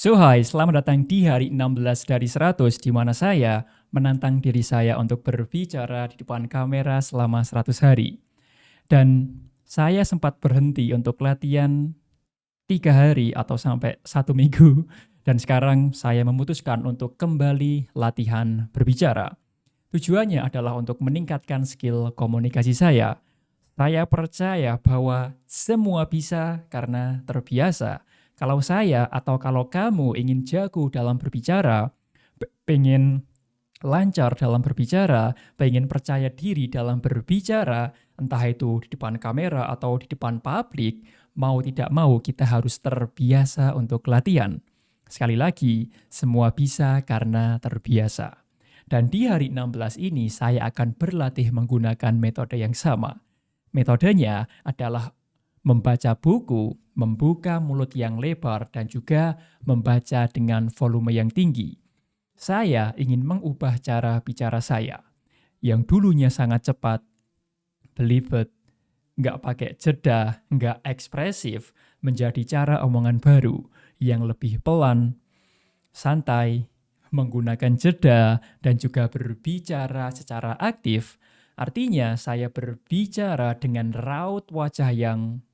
So hai, selamat datang di hari 16 dari 100 di mana saya menantang diri saya untuk berbicara di depan kamera selama 100 hari. Dan saya sempat berhenti untuk latihan 3 hari atau sampai 1 minggu. Dan sekarang saya memutuskan untuk kembali latihan berbicara. Tujuannya adalah untuk meningkatkan skill komunikasi saya. Saya percaya bahwa semua bisa karena terbiasa. Kalau saya atau kalau kamu ingin jago dalam berbicara, pengen lancar dalam berbicara, pengen percaya diri dalam berbicara, entah itu di depan kamera atau di depan publik, mau tidak mau kita harus terbiasa untuk latihan. Sekali lagi, semua bisa karena terbiasa. Dan di hari 16 ini saya akan berlatih menggunakan metode yang sama. Metodenya adalah membaca buku, membuka mulut yang lebar, dan juga membaca dengan volume yang tinggi. Saya ingin mengubah cara bicara saya, yang dulunya sangat cepat, belibet, nggak pakai jeda, nggak ekspresif, menjadi cara omongan baru yang lebih pelan, santai, menggunakan jeda, dan juga berbicara secara aktif. Artinya saya berbicara dengan raut wajah yang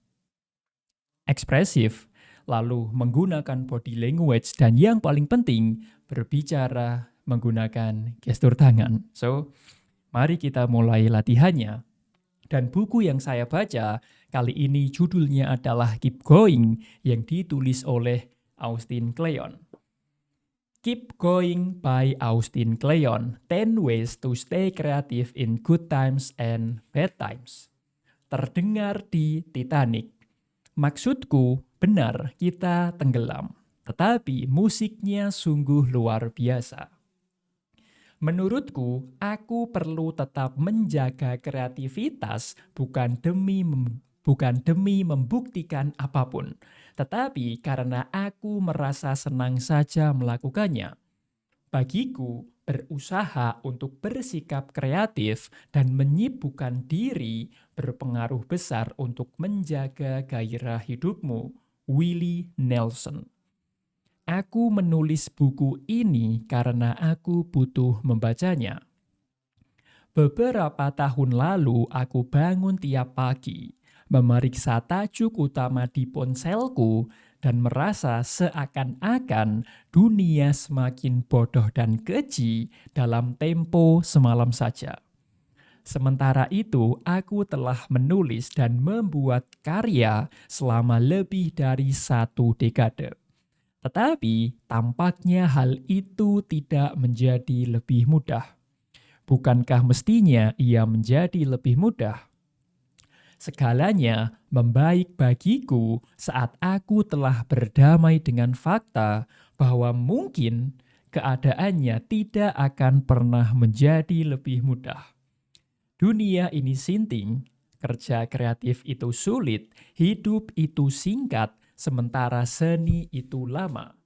ekspresif, lalu menggunakan body language, dan yang paling penting, berbicara menggunakan gestur tangan. So, mari kita mulai latihannya. Dan buku yang saya baca kali ini judulnya adalah Keep Going yang ditulis oleh Austin Kleon. Keep Going by Austin Kleon, 10 Ways to Stay Creative in Good Times and Bad Times. Terdengar di Titanic. Maksudku, benar kita tenggelam, tetapi musiknya sungguh luar biasa. Menurutku, aku perlu tetap menjaga kreativitas bukan demi membuktikan apapun, tetapi karena aku merasa senang saja melakukannya. Bagiku, berusaha untuk bersikap kreatif dan menyibukkan diri berpengaruh besar untuk menjaga gairah hidupmu. Willie Nelson. Aku menulis buku ini karena aku butuh membacanya. Beberapa tahun lalu aku bangun tiap pagi, memeriksa tajuk utama di ponselku dan merasa seakan-akan dunia semakin bodoh dan keji dalam tempo semalam saja. Sementara itu, aku telah menulis dan membuat karya selama lebih dari 1 dekade. Tetapi tampaknya hal itu tidak menjadi lebih mudah. Bukankah mestinya ia menjadi lebih mudah? Segalanya membaik bagiku saat aku telah berdamai dengan fakta bahwa mungkin keadaannya tidak akan pernah menjadi lebih mudah. Dunia ini sinting, kerja kreatif itu sulit, hidup itu singkat, sementara seni itu lama.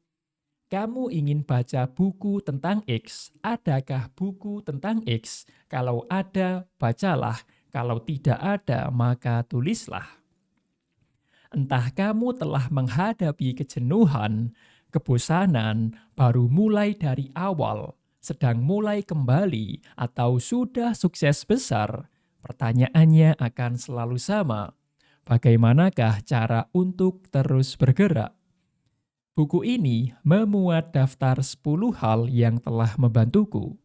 Kamu ingin baca buku tentang X? Adakah buku tentang X? Kalau ada, bacalah. Kalau tidak ada, maka tulislah. Entah kamu telah menghadapi kejenuhan, kebosanan, baru mulai dari awal, sedang mulai kembali, atau sudah sukses besar, pertanyaannya akan selalu sama. Bagaimanakah cara untuk terus bergerak? Buku ini memuat daftar 10 hal yang telah membantuku.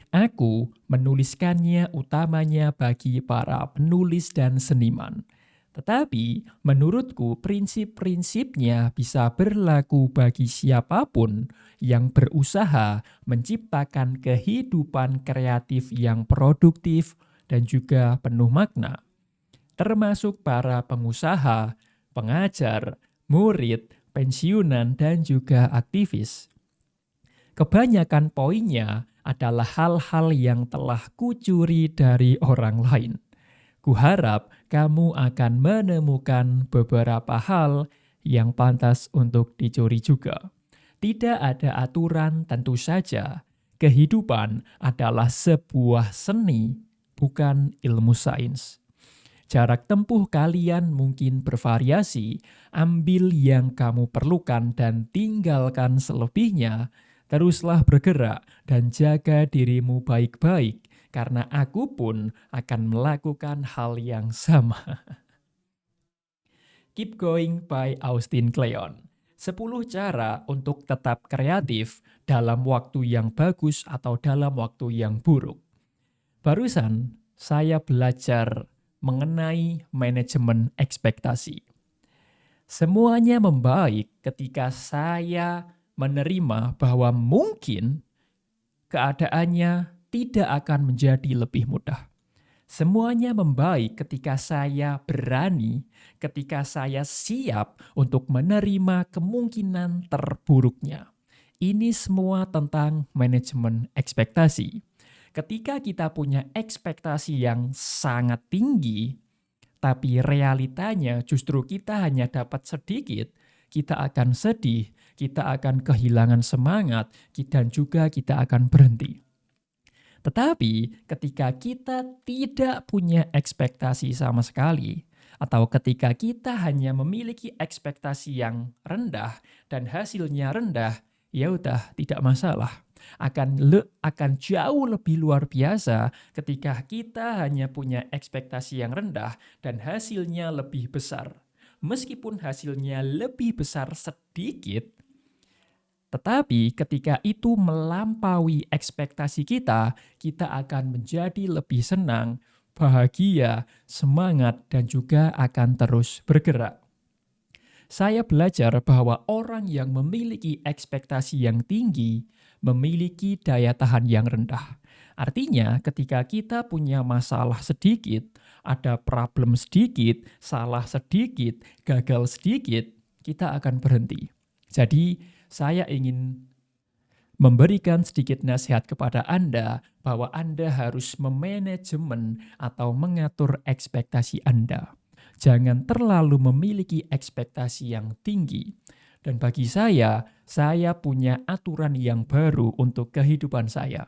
Aku menuliskannya utamanya bagi para penulis dan seniman. Tetapi menurutku prinsip-prinsipnya bisa berlaku bagi siapapun yang berusaha menciptakan kehidupan kreatif yang produktif dan juga penuh makna. Termasuk para pengusaha, pengajar, murid, pensiunan, dan juga aktivis. Kebanyakan poinnya adalah hal-hal yang telah kucuri dari orang lain. Kuharap kamu akan menemukan beberapa hal yang pantas untuk dicuri juga. Tidak ada aturan, tentu saja. Kehidupan adalah sebuah seni, bukan ilmu sains. Jarak tempuh kalian mungkin bervariasi, ambil yang kamu perlukan dan tinggalkan selebihnya. Teruslah bergerak dan jaga dirimu baik-baik, karena aku pun akan melakukan hal yang sama. Keep Going by Austin Kleon. 10 cara untuk tetap kreatif dalam waktu yang bagus atau dalam waktu yang buruk. Barusan saya belajar mengenai manajemen ekspektasi. Semuanya membaik ketika saya menerima bahwa mungkin keadaannya tidak akan menjadi lebih mudah. Semuanya membaik ketika saya berani, ketika saya siap untuk menerima kemungkinan terburuknya. Ini semua tentang manajemen ekspektasi. Ketika kita punya ekspektasi yang sangat tinggi, tapi realitanya justru kita hanya dapat sedikit, kita akan sedih, kita akan kehilangan semangat, dan juga kita akan berhenti. Tetapi ketika kita tidak punya ekspektasi sama sekali, atau ketika kita hanya memiliki ekspektasi yang rendah dan hasilnya rendah, ya udah tidak masalah. Akan jauh lebih luar biasa ketika kita hanya punya ekspektasi yang rendah dan hasilnya lebih besar. Meskipun hasilnya lebih besar sedikit, tetapi ketika itu melampaui ekspektasi kita, kita akan menjadi lebih senang, bahagia, semangat, dan juga akan terus bergerak. Saya belajar bahwa orang yang memiliki ekspektasi yang tinggi memiliki daya tahan yang rendah. Artinya, ketika kita punya masalah sedikit, ada problem sedikit, salah sedikit, gagal sedikit, kita akan berhenti. Jadi, saya ingin memberikan sedikit nasihat kepada Anda bahwa Anda harus memanajemen atau mengatur ekspektasi Anda. Jangan terlalu memiliki ekspektasi yang tinggi. Dan bagi saya punya aturan yang baru untuk kehidupan saya.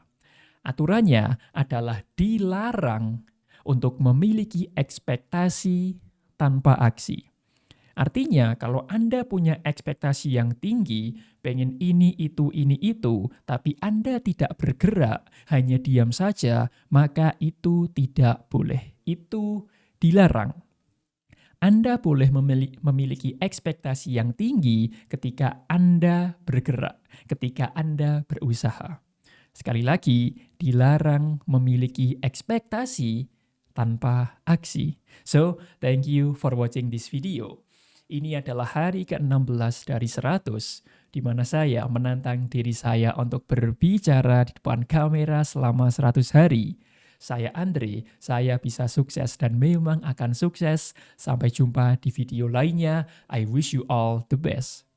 Aturannya adalah dilarang untuk memiliki ekspektasi tanpa aksi. Artinya, kalau Anda punya ekspektasi yang tinggi, pengen ini, itu, tapi Anda tidak bergerak, hanya diam saja, maka itu tidak boleh. Itu dilarang. Anda boleh memiliki ekspektasi yang tinggi ketika Anda bergerak, ketika Anda berusaha. Sekali lagi, dilarang memiliki ekspektasi tanpa aksi. So, thank you for watching this video. Ini adalah hari ke-16 dari 100, di mana saya menantang diri saya untuk berbicara di depan kamera selama 100 hari. Saya Andre, saya bisa sukses dan memang akan sukses. Sampai jumpa di video lainnya. I wish you all the best.